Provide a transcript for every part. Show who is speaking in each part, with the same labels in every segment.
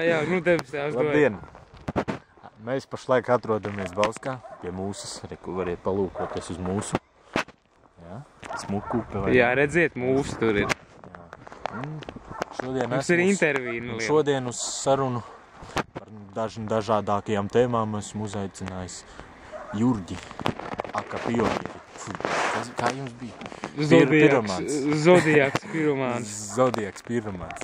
Speaker 1: Jā, nu debes tēvs dod.
Speaker 2: Labdien! Mēs pašlaik atrodamies Bauskā pie mūsas, kur variet palūkoties uz mūsu. Jā, smuku upe.
Speaker 1: Jā, redziet, mūsu tur ir.
Speaker 2: Šodien
Speaker 1: Mums ir intervīna lieta.
Speaker 2: Šodien uz sarunu par dažādākajām tēmām esmu uzaicinājis Jurģi, aka pionieri. Kā jums bija?
Speaker 1: Zodiaks piromāns.
Speaker 2: Zodiaks piromāns.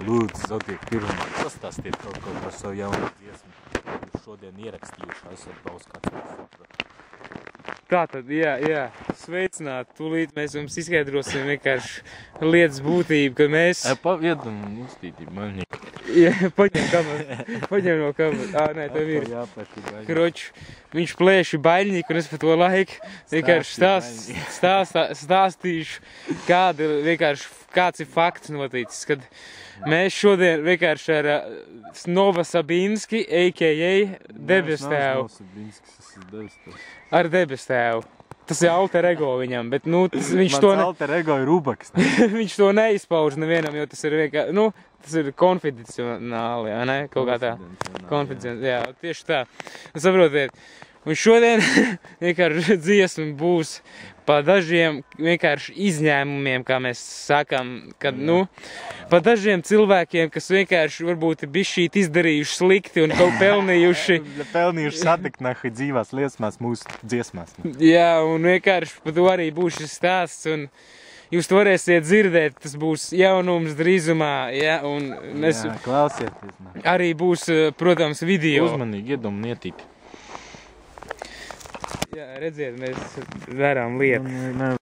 Speaker 2: Lūdzu, Zodiaks piromāns. Pastāstiet kaut ko par savu jaunu dziesmu. Šodien ierakstījuši esat Bauskā.
Speaker 1: Tātad, jā, sveicināt, tūlīt mēs jums izskaidrosim vienkārši lietas būtību, ka mēs...
Speaker 2: Paviedam uztītību maļņiku.
Speaker 1: Jā, paņem no kameras. Nē, tev ir. Kroč, viņš plēši baļņiku, un es par to laiku vienkārši stāstīšu, kāds ir fakts noticis, kad mēs šodien vienkārši ar Nova Sabinski, a.k.a. debestēvu. Ar debestēvu. Tas ir alter ego viņam, bet, viņš to...
Speaker 2: Mans alter ego ir Rubaks.
Speaker 1: Viņš to neizpauž nevienam, jo tas ir vienkārši, tas ir konfidencionāli, jā, ne? Kaut kā tā. Konfidencionāli, jā, tieši tā. Saprotiet, un šodien vienkārši dziesma būs pa dažiem vienkārši izņēmumiem, kā mēs sakam, kad, pa dažiem cilvēkiem, kas vienkārši varbūt ir bišķīt izdarījuši slikti un kaut pelnījuši
Speaker 2: satikt nahi dzīvās liesmās mūsu dziesmās.
Speaker 1: Jā, un vienkārši par to arī būs šis stāsts, un jūs to varēsiet dzirdēt, tas būs jaunums drīzumā, jā, un mēs...
Speaker 2: Jā, klausieties.
Speaker 1: Arī būs, protams, video.
Speaker 2: Uzmanīgi iedomnietīt.
Speaker 1: Jā, redziet, mēs darām lietu.